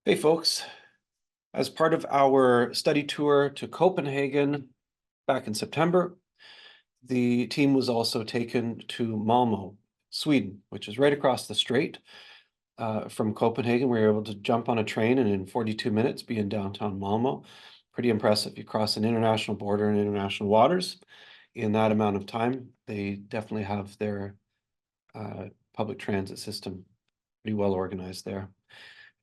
Hey folks, as part of our study tour to Copenhagen back in September, the team was also taken to Malmo, Sweden, which is right across the strait from Copenhagen. We were able to jump on a train and in 42 minutes be in downtown Malmo. Pretty impressive. You cross an international border in international waters in that amount of time. They definitely have their public transit system pretty well organized there.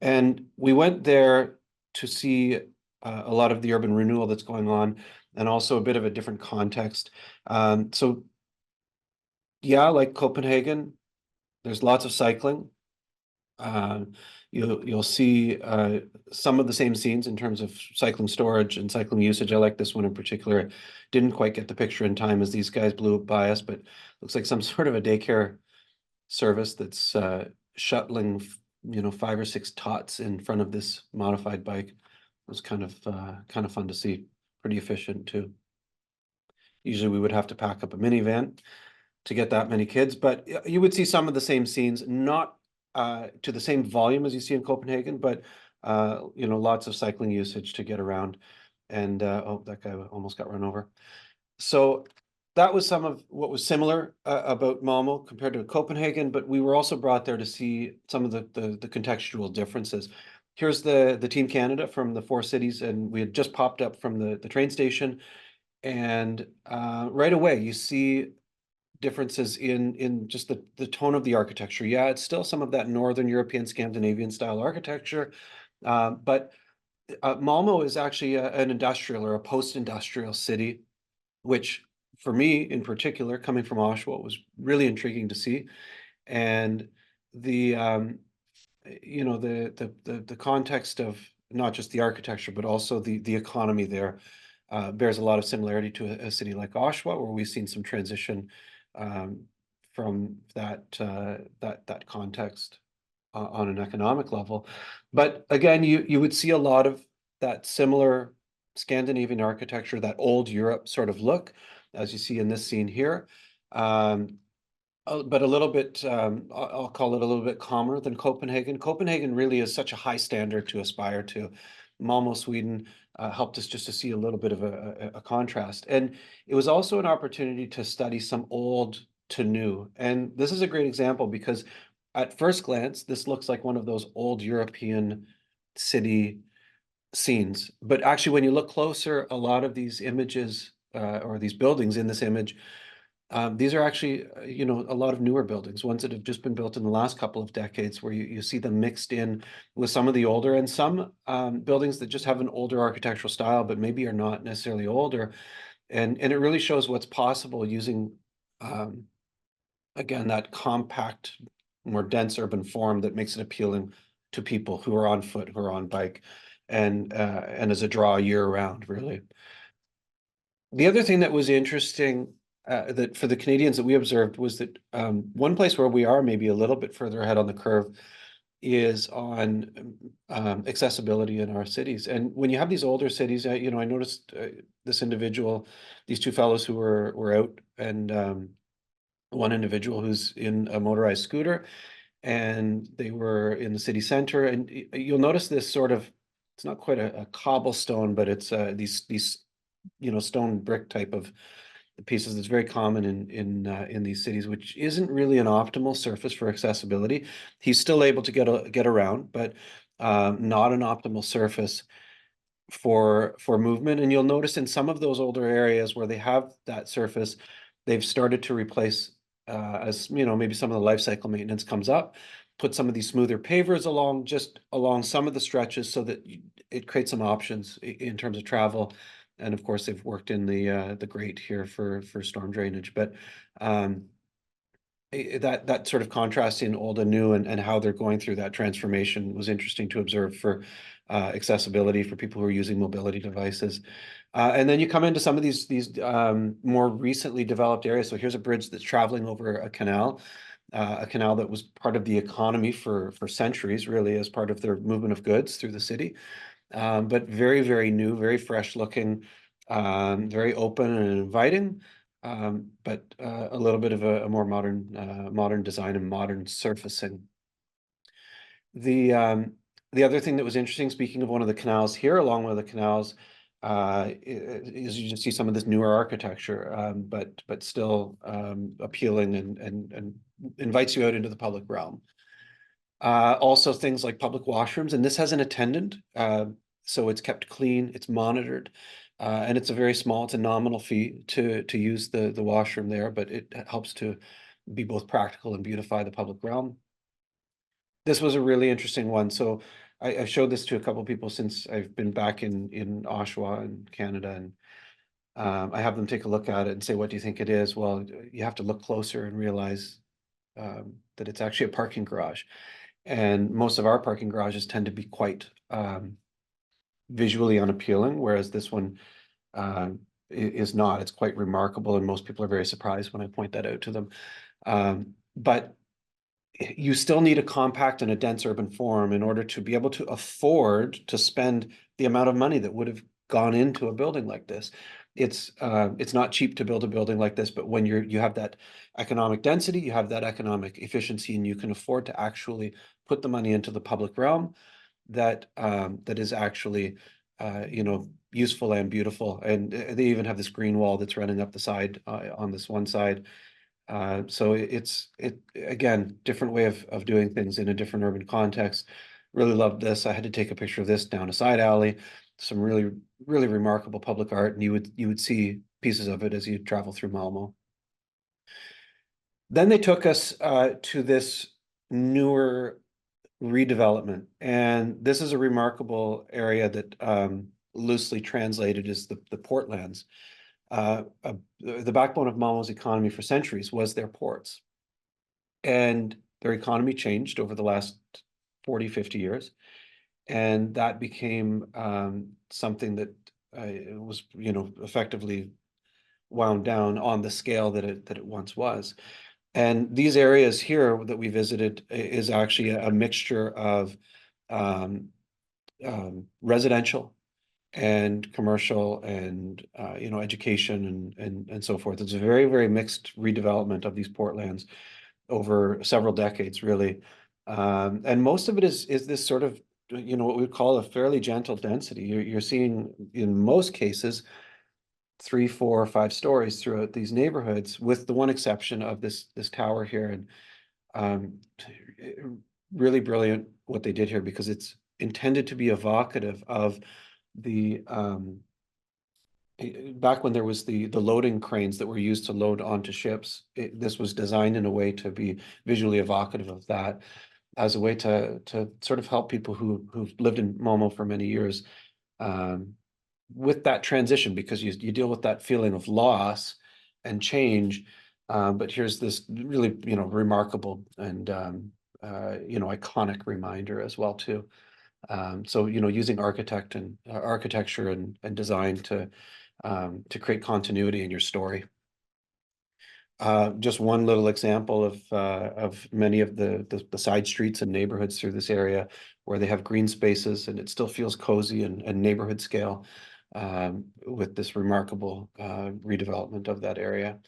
And we went there to see a lot of the urban renewal that's going on, and also a bit of a different context. So yeah, like Copenhagen, there's lots of cycling. Uh, you'll see some of the same scenes in terms of cycling storage and cycling usage. I like this one in particular. Didn't quite get the picture in time as these guys blew it by us, but looks like some sort of a daycare service that's shuttling, 5 or 6 tots in front of this modified bike. It was kind of fun to see. Pretty efficient too. Usually we would have to pack up a minivan to get that many kids, but you would see some of the same scenes, not to the same volume as you see in Copenhagen, but lots of cycling usage to get around. And oh, that guy almost got run over. So that was some of what was similar about Malmo compared to Copenhagen, but we were also brought there to see some of the contextual differences. Here's the Team Canada from the 4 cities, and we had just popped up from the train station, and right away you see differences in just the tone of the architecture. Yeah, it's still some of that Northern European Scandinavian style architecture, but Malmo is actually an industrial or a post-industrial city, which for me in particular, coming from Oshawa, was really intriguing to see. And the the context of not just the architecture, but also the economy there bears a lot of similarity to a city like Oshawa, where we've seen some transition um, from that context on an economic level. But again, you would see a lot of that similar Scandinavian architecture, that old Europe sort of look, as you see in this scene here. But a little bit, I'll call it a little bit calmer than Copenhagen. Copenhagen really is such a high standard to aspire to. Malmo, Sweden, helped us just to see a little bit of a contrast. And it was also an opportunity to study some old to new. And this is a great example because at first glance, this looks like one of those old European city scenes. But actually, when you look closer, a lot of these images or these buildings in this image, these are actually, a lot of newer buildings, ones that have just been built in the last couple of decades, where you see them mixed in with some of the older and some buildings that just have an older architectural style, but maybe are not necessarily older. And it really shows what's possible using, again, that compact, more dense urban form that makes it appealing to people who are on foot, who are on bike, and as a draw year round, really. The other thing that was interesting that for the Canadians that we observed was that one place where we are maybe a little bit further ahead on the curve is on accessibility in our cities. And when you have these older cities, I noticed this individual, these two fellows who were out, and one individual who's in a motorized scooter, and they were in the city center. And you'll notice this sort of, it's not quite a cobblestone, but it's these stone brick type of pieces that's very common in these cities, which isn't really an optimal surface for accessibility. He's still able to get around, but not an optimal surface for movement. And you'll notice in some of those older areas where they have that surface, they've started to replace, as maybe some of the life cycle maintenance comes up, put some of these smoother pavers along some of the stretches so that it creates some options in terms of travel. And of course, they've worked in the grate here for storm drainage. But that sort of contrast in old and new, and how they're going through that transformation was interesting to observe for accessibility for people who are using mobility devices. And then you come into some of these more recently developed areas. So here's a bridge that's traveling over a canal that was part of the economy for centuries, really, as part of their movement of goods through the city. But very, very new, very fresh looking, very open and inviting, but a little bit of a more modern design and modern surfacing. The The other thing that was interesting, speaking of one of the canals here, along one of the canals, is you just see some of this newer architecture, but still appealing and invites you out into the public realm. Also things like public washrooms, and this has an attendant, so it's kept clean, it's monitored, and it's a very small, it's a nominal fee to use the washroom there, but it helps to be both practical and beautify the public realm. This was a really interesting one. So I showed this to a couple of people since I've been back in Oshawa in Canada, and I have them take a look at it and say, what do you think it is? Well, you have to look closer and realize that it's actually a parking garage. And most of our parking garages tend to be quite visually unappealing, whereas this one is not. It's quite remarkable, and most people are very surprised when I point that out to them. But you still need a compact and a dense urban form in order to be able to afford to spend the amount of money that would have gone into a building like this. It's not cheap to build a building like this, but when you have that economic density, you have that economic efficiency, and you can afford to actually put the money into the public realm that is actually useful and beautiful. And they even have this green wall that's running up the side on this one side. So it's again, different way of doing things in a different urban context. Really loved this. I had to take a picture of this down a side alley. Some really, really remarkable public art, and you would see pieces of it as you travel through Malmo. Then they took us to this newer redevelopment, and this is a remarkable area that loosely translated is the portlands. The backbone of Malmo's economy for centuries was their ports. And their economy changed over the last 40, 50 years. And that became something that was, effectively wound down on the scale that it once was. And these areas here that we visited is actually a mixture of residential and commercial and education and so forth. It's a very, very mixed redevelopment of these portlands over several decades, really. And most of it is this sort of what we call a fairly gentle density. You're seeing in most cases 3, 4, 5 stories throughout these neighborhoods, with the one exception of this tower here. And um, really brilliant what they did here, because it's intended to be evocative of the back when there was the loading cranes that were used to load onto ships. This was designed in a way to be visually evocative of that, as a way to sort of help people who've lived in Malmo for many years with that transition, because you deal with that feeling of loss and change. But here's this really remarkable and iconic reminder as well too. So using architecture and design to create continuity in your story. Just one little example of many of the side streets and neighborhoods through this area where they have green spaces, and it still feels cozy and neighborhood scale with this remarkable redevelopment of that area.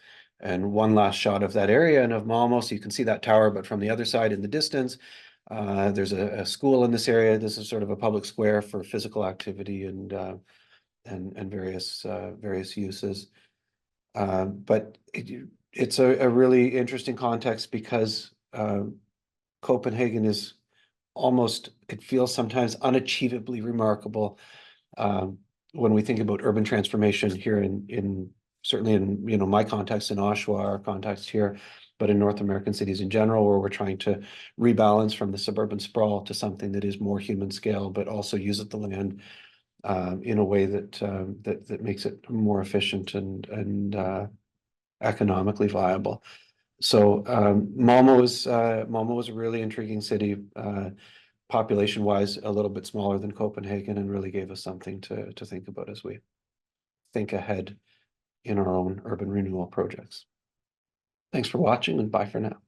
And one last shot of that area and of Malmo, so you can see that tower, but from the other side in the distance. There's a school in this area. This is sort of a public square for physical activity and various uses. But it's a really interesting context, because Copenhagen is almost, it feels sometimes unachievably remarkable when we think about urban transformation here in certainly in my context in Oshawa, our context here, but in North American cities in general, where we're trying to rebalance from the suburban sprawl to something that is more human scale, but also use the land in a way that makes it more efficient and economically viable. So Malmo was a really intriguing city, population-wise, a little bit smaller than Copenhagen, and really gave us something to think about as we think ahead in our own urban renewal projects. Thanks for watching, and bye for now.